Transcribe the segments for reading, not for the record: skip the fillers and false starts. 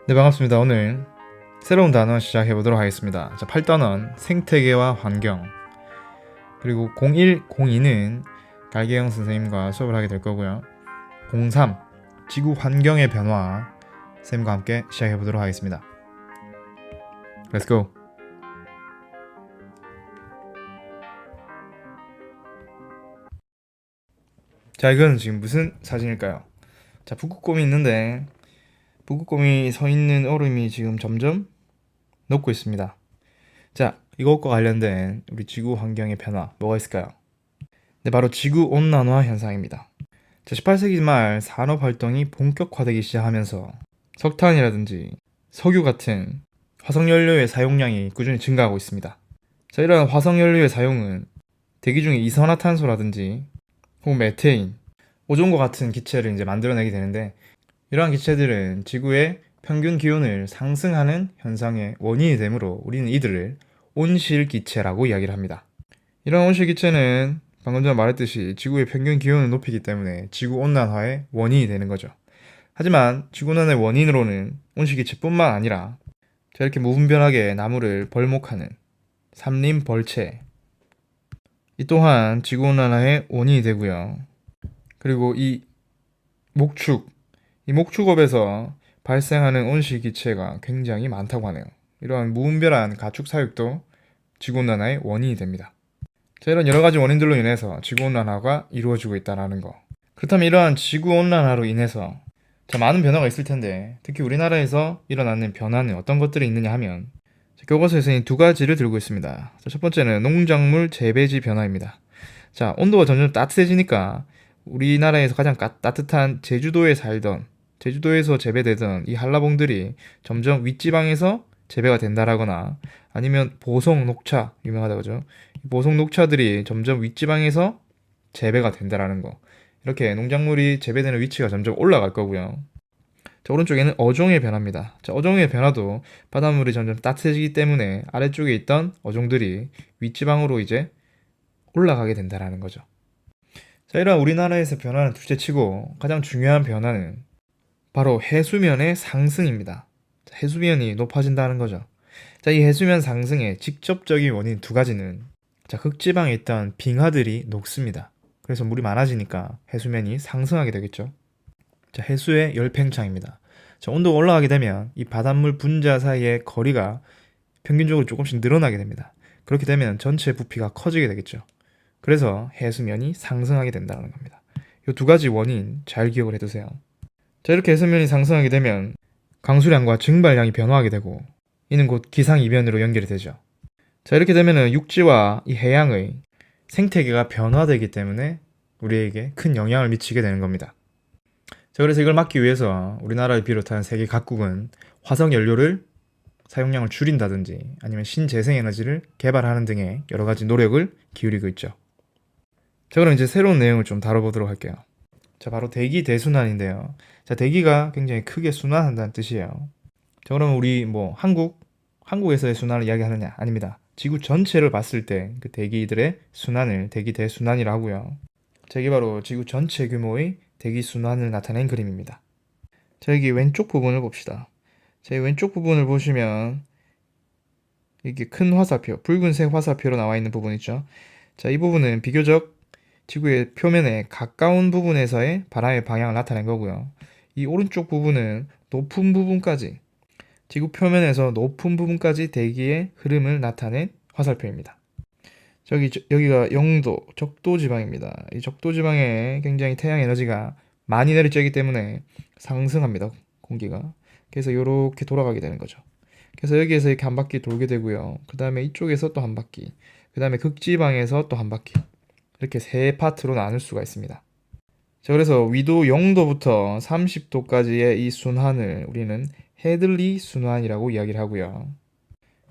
네, 반갑습니다. 오늘 새로운 단어 시작해 보도록 하겠습니다. 자, 8단원 생태계와 환경, 그리고 01, 02는 갈계영 선생님과 수업을 하게 될 거고요. 03 지구 환경의 변화 쌤과 함께 시작해 보도록 하겠습니다. Let's go. 자, 이건 지금 무슨 사진일까요? 자, 북극곰이 있는데 북극곰이 서 있는 얼음이 지금 점점 녹고 있습니다. 자, 이것과 관련된 우리 지구 환경의 변화 뭐가 있을까요? 네, 바로 지구 온난화 현상입니다. 자, 18세기 말 산업 활동이 본격화되기 시작하면서 석탄이라든지 석유 같은 화석연료의 사용량이 꾸준히 증가하고 있습니다. 자, 이러한 화석연료의 사용은 대기 중에 이산화탄소라든지 혹은 메테인, 오존과 같은 기체를 이제 만들어내게 되는데, 이러한 기체들은 지구의 평균 기온을 상승하는 현상의 원인이 되므로 우리는 이들을 온실기체라고 이야기를 합니다. 이런 온실기체는 방금 전에 말했듯이 지구의 평균 기온을 높이기 때문에 지구온난화의 원인이 되는 거죠. 하지만 지구온난화의 원인으로는 온실기체뿐만 아니라 이렇게 무분별하게 나무를 벌목하는 삼림벌채, 이 또한 지구온난화의 원인이 되고요. 그리고 이 목축업에서 발생하는 온실기체가 굉장히 많다고 하네요. 이러한 무분별한 가축 사육도 지구온난화의 원인이 됩니다. 자, 이런 여러가지 원인들로 인해서 지구온난화가 이루어지고 있다는 거. 그렇다면 이러한 지구온난화로 인해서 많은 변화가 있을 텐데, 특히 우리나라에서 일어나는 변화는 어떤 것들이 있느냐 하면, 교과서에서는 두 가지를 들고 있습니다. 자, 첫 번째는 농작물 재배지 변화입니다. 자, 온도가 점점 따뜻해지니까 우리나라에서 가장 따뜻한 제주도에서 재배되던 이 한라봉들이 점점 윗지방에서 재배가 된다라거나, 아니면 보송 녹차 유명하다고 하죠. 보송 녹차들이 점점 윗지방에서 재배가 된다라는 거. 이렇게 농작물이 재배되는 위치가 점점 올라갈 거고요. 자, 오른쪽에는 어종의 변화입니다. 자, 어종의 변화도 바닷물이 점점 따뜻해지기 때문에 아래쪽에 있던 어종들이 윗지방으로 이제 올라가게 된다라는 거죠. 자, 이런 우리나라에서 변화는 둘째치고 가장 중요한 변화는 바로 해수면의 상승입니다. 자, 해수면이 높아진다는 거죠. 자, 이 해수면 상승의 직접적인 원인 두 가지는, 자, 극지방에 있던 빙하들이 녹습니다. 그래서 물이 많아지니까 해수면이 상승하게 되겠죠. 자, 해수의 열팽창입니다. 자, 온도가 올라가게 되면 이 바닷물 분자 사이의 거리가 평균적으로 조금씩 늘어나게 됩니다. 그렇게 되면 전체 부피가 커지게 되겠죠. 그래서 해수면이 상승하게 된다는 겁니다. 이 두 가지 원인 잘 기억을 해두세요. 자, 이렇게 해수면이 상승하게 되면 강수량과 증발량이 변화하게 되고, 이는 곧 기상이변으로 연결이 되죠. 자, 이렇게 되면 육지와 이 해양의 생태계가 변화되기 때문에 우리에게 큰 영향을 미치게 되는 겁니다. 자, 그래서 이걸 막기 위해서 우리나라를 비롯한 세계 각국은 화석연료를 사용량을 줄인다든지 아니면 신재생에너지를 개발하는 등의 여러 가지 노력을 기울이고 있죠. 자, 그럼 이제 새로운 내용을 좀 다뤄보도록 할게요. 자, 바로 대기 대순환인데요. 자, 대기가 굉장히 크게 순환한다는 뜻이에요. 자, 그러면 우리 한국에서의 순환을 이야기하느냐? 아닙니다. 지구 전체를 봤을 때 그 대기들의 순환을 대기 대순환이라고 하고요. 자, 이게 바로 지구 전체 규모의 대기 순환을 나타낸 그림입니다. 자, 여기 왼쪽 부분을 봅시다. 자, 이 왼쪽 부분을 보시면 이게 큰 화살표, 붉은색 화살표로 나와 있는 부분 있죠. 자, 이 부분은 비교적 지구의 표면에 가까운 부분에서의 바람의 방향을 나타낸 거고요. 이 오른쪽 부분은 높은 부분까지, 지구 표면에서 높은 부분까지 대기의 흐름을 나타낸 화살표입니다. 여기가 영도, 적도지방입니다. 이 적도지방에 굉장히 태양 에너지가 많이 내리쬐기 때문에 상승합니다, 공기가. 그래서 이렇게 돌아가게 되는 거죠. 그래서 여기에서 이렇게 한 바퀴 돌게 되고요. 그 다음에 이쪽에서 또 한 바퀴, 그 다음에 극지방에서 또 한 바퀴, 이렇게 세 파트로 나눌 수가 있습니다. 자, 그래서 위도 0도부터 30도까지의 이 순환을 우리는 해들리 순환이라고 이야기를 하고요.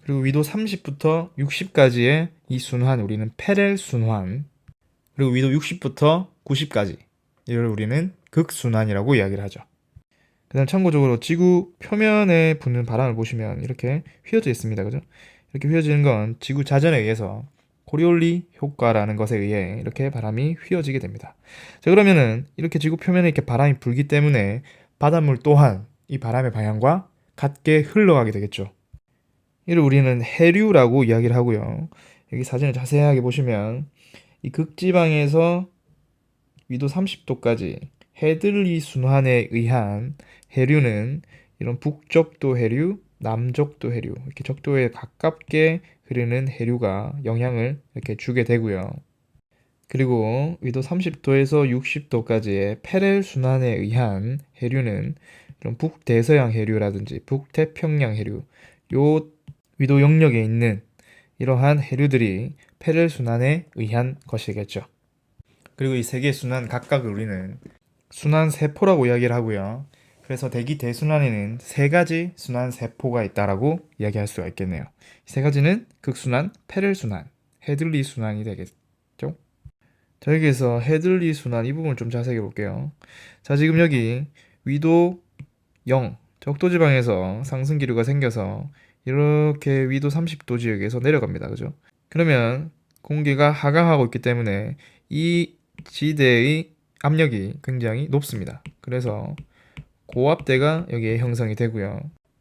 그리고 위도 30부터 60까지의 이 순환 우리는 페렐 순환, 그리고 위도 60부터 90까지 이걸 우리는 극순환이라고 이야기를 하죠. 그 다음 참고적으로 지구 표면에 부는 바람을 보시면 이렇게 휘어져 있습니다. 그죠? 이렇게 휘어지는 건 지구 자전에 의해서 코리올리 효과라는 것에 의해 이렇게 바람이 휘어지게 됩니다. 자, 그러면은 이렇게 지구 표면에 이렇게 바람이 불기 때문에 바닷물 또한 이 바람의 방향과 같게 흘러가게 되겠죠. 이를 우리는 해류라고 이야기를 하고요. 여기 사진을 자세하게 보시면 이 극지방에서 위도 30도까지 해들리 순환에 의한 해류는 이런 북적도 해류, 남적도 해류, 이렇게 적도에 가깝게 흐르는 해류가 영향을 이렇게 주게 되고요. 그리고 위도 30도에서 60도까지의 페렐 순환에 의한 해류는 이런 북대서양 해류라든지 북태평양 해류, 요 위도 영역에 있는 이러한 해류들이 페렐 순환에 의한 것이겠죠. 그리고 이 세 개의 순환 각각을 우리는 순환 세포라고 이야기를 하고요. 그래서 대기 대순환에는 세 가지 순환 세포가 있다라고 이야기할 수가 있겠네요. 세 가지는 극순환, 페렐 순환, 해들리 순환이 되겠죠. 자, 여기에서 해들리 순환 이 부분을 좀 자세히 볼게요. 자, 지금 여기 위도 0, 적도 지방에서 상승 기류가 생겨서 이렇게 위도 30도 지역에서 내려갑니다. 그죠? 그러면 공기가 하강하고 있기 때문에 이 지대의 압력이 굉장히 높습니다. 그래서 고압대가 여기에 형성이 되고요.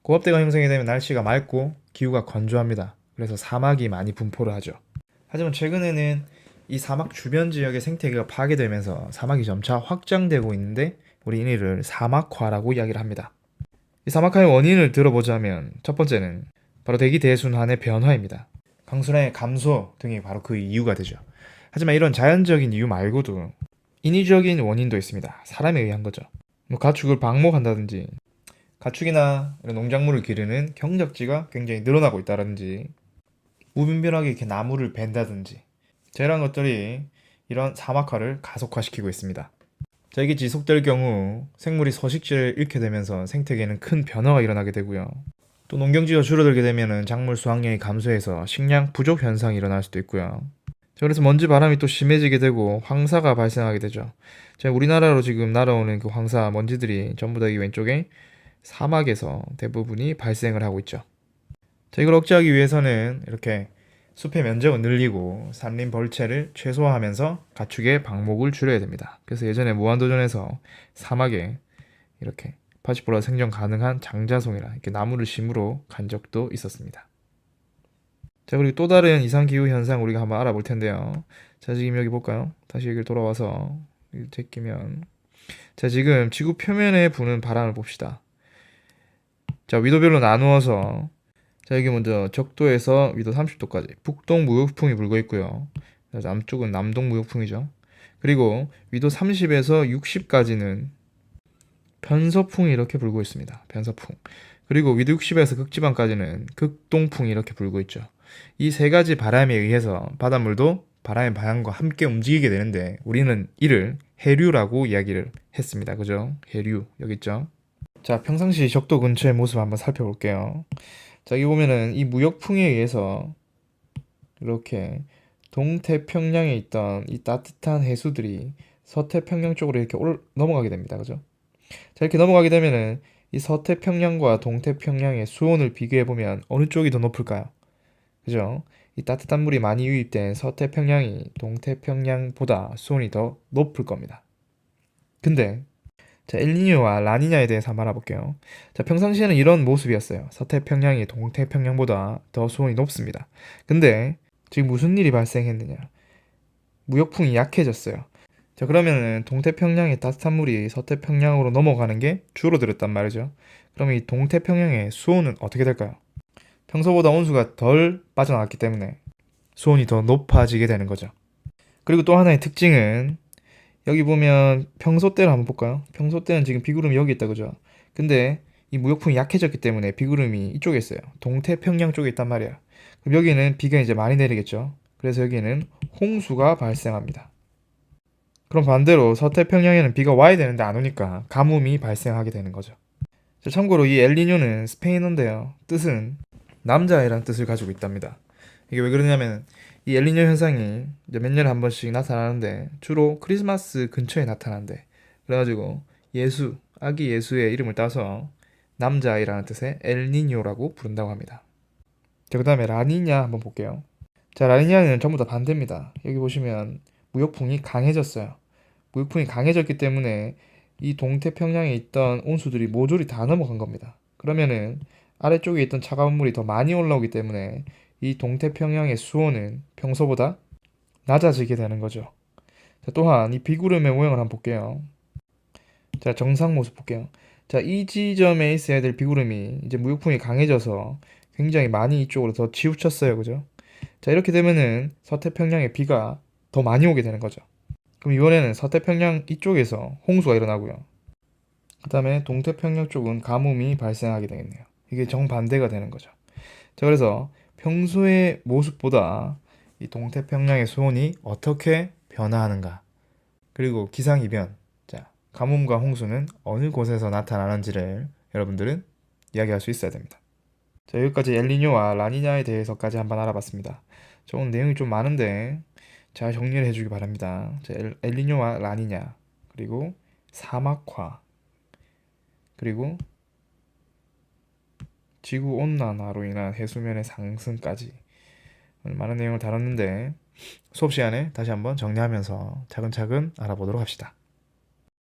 고압대가 형성이 되면 날씨가 맑고 기후가 건조합니다. 그래서 사막이 많이 분포를 하죠. 하지만 최근에는 이 사막 주변 지역의 생태계가 파괴되면서 사막이 점차 확장되고 있는데 우리는 이를 사막화라고 이야기를 합니다. 이 사막화의 원인을 들어보자면 첫 번째는 바로 대기 대순환의 변화입니다. 강수량의 감소 등이 바로 그 이유가 되죠. 하지만 이런 자연적인 이유 말고도 인위적인 원인도 있습니다. 사람에 의한 거죠. 뭐 가축을 방목한다든지 가축이나 이런 농작물을 기르는 경작지가 굉장히 늘어나고 있다든지 무분별하게 이렇게 나무를 벤다든지 이런 것들이 이런 사막화를 가속화시키고 있습니다. 자, 이게 지속될 경우 생물이 서식지를 잃게 되면서 생태계에는 큰 변화가 일어나게 되고요. 또 농경지가 줄어들게 되면 작물 수확량이 감소해서 식량 부족 현상이 일어날 수도 있고요. 자, 그래서 먼지 바람이 또 심해지게 되고 황사가 발생하게 되죠. 자, 우리나라로 지금 날아오는 그 황사 먼지들이 전부 다 이 왼쪽에 사막에서 대부분이 발생을 하고 있죠. 자, 이걸 억제하기 위해서는 이렇게 숲의 면적을 늘리고 산림 벌채를 최소화하면서 가축의 방목을 줄여야 됩니다. 그래서 예전에 무한도전에서 사막에 이렇게 파시포라 생존 가능한 장자송이라 이렇게 나무를 심으러 간 적도 있었습니다. 자, 그리고 또 다른 이상기후 현상 우리가 한번 알아볼 텐데요. 자, 지금 여기 볼까요? 다시 여기를 돌아와서 제끼면 자, 지금 지구 표면에 부는 바람을 봅시다. 자, 위도별로 나누어서 자, 여기 먼저 적도에서 위도 30도까지 북동 무역풍이 불고 있고요. 남쪽은 남동 무역풍이죠. 그리고 위도 30에서 60까지는 편서풍이 이렇게 불고 있습니다. 편서풍. 그리고 위도 60에서 극지방까지는 극동풍이 이렇게 불고 있죠. 이 세 가지 바람에 의해서 바닷물도 바람의 방향과 함께 움직이게 되는데 우리는 이를 해류라고 이야기를 했습니다. 그죠? 해류 여기 있죠. 자, 평상시 적도 근처의 모습 한번 살펴볼게요. 자, 여기 보면은 이 무역풍에 의해서 이렇게 동태평양에 있던 이 따뜻한 해수들이 서태평양 쪽으로 이렇게 넘어가게 됩니다. 그죠? 자, 이렇게 넘어가게 되면은 이 서태평양과 동태평양의 수온을 비교해 보면 어느 쪽이 더 높을까요? 그죠? 이 따뜻한 물이 많이 유입된 서태평양이 동태평양보다 수온이 더 높을 겁니다. 근데 자, 엘니뇨와 라니냐에 대해서 한번 알아볼게요. 자, 평상시에는 이런 모습이었어요. 서태평양이 동태평양보다 더 수온이 높습니다. 근데 지금 무슨 일이 발생했느냐? 무역풍이 약해졌어요. 자, 그러면은 동태평양의 따뜻한 물이 서태평양으로 넘어가는 게 줄어들었단 말이죠. 그러면 이 동태평양의 수온은 어떻게 될까요? 평소보다 온수가 덜 빠져나갔기 때문에 수온이 더 높아지게 되는 거죠. 그리고 또 하나의 특징은 여기 보면 평소 때를 한번 볼까요? 평소 때는 지금 비구름이 여기 있다 그죠? 근데 이 무역풍이 약해졌기 때문에 비구름이 이쪽에 있어요. 동태평양 쪽에 있단 말이야. 그럼 여기는 비가 이제 많이 내리겠죠? 그래서 여기는 홍수가 발생합니다. 그럼 반대로 서태평양에는 비가 와야 되는데 안 오니까 가뭄이 발생하게 되는 거죠. 자, 참고로 이 엘니뇨는 스페인어인데요. 뜻은 남자애란 뜻을 가지고 있답니다. 이게 왜 그러냐면 이 엘니뇨 현상이 이제 몇 년에 한 번씩 나타나는데 주로 크리스마스 근처에 나타난대. 그래가지고 예수, 아기 예수의 이름을 따서 남자아이라는 뜻의 엘니뇨라고 부른다고 합니다. 자, 그 다음에 라니냐 한번 볼게요. 자, 라니냐는 전부 다 반대입니다. 여기 보시면 무역풍이 강해졌어요. 무역풍이 강해졌기 때문에 이 동태평양에 있던 온수들이 모조리 다 넘어간 겁니다. 그러면은 아래쪽에 있던 차가운 물이 더 많이 올라오기 때문에 이 동태평양의 수온은 평소보다 낮아지게 되는 거죠. 자, 또한 이 비구름의 모형을 한번 볼게요. 자, 정상 모습 볼게요. 자, 이 지점에 있어야 될 비구름이 이제 무역풍이 강해져서 굉장히 많이 이쪽으로 더 치우쳤어요. 그죠? 자, 이렇게 되면은 서태평양에 비가 더 많이 오게 되는 거죠. 그럼 이번에는 서태평양 이쪽에서 홍수가 일어나고요. 그 다음에 동태평양 쪽은 가뭄이 발생하게 되겠네요. 이게 정반대가 되는 거죠. 자, 그래서 평소의 모습보다 이 동태평양의 수온이 어떻게 변화하는가, 그리고 기상이변, 자, 가뭄과 홍수는 어느 곳에서 나타나는지를 여러분들은 이야기할 수 있어야 됩니다. 자, 여기까지 엘니뇨와 라니냐에 대해서까지 한번 알아봤습니다. 오늘 내용이 좀 많은데 잘 정리를 해주기 바랍니다. 자, 엘니뇨와 라니냐, 그리고 사막화, 그리고 지구온난화로 인한 해수면의 상승까지 오늘 많은 내용을 다뤘는데 수업 시간에 다시 한번 정리하면서 차근차근 알아보도록 합시다.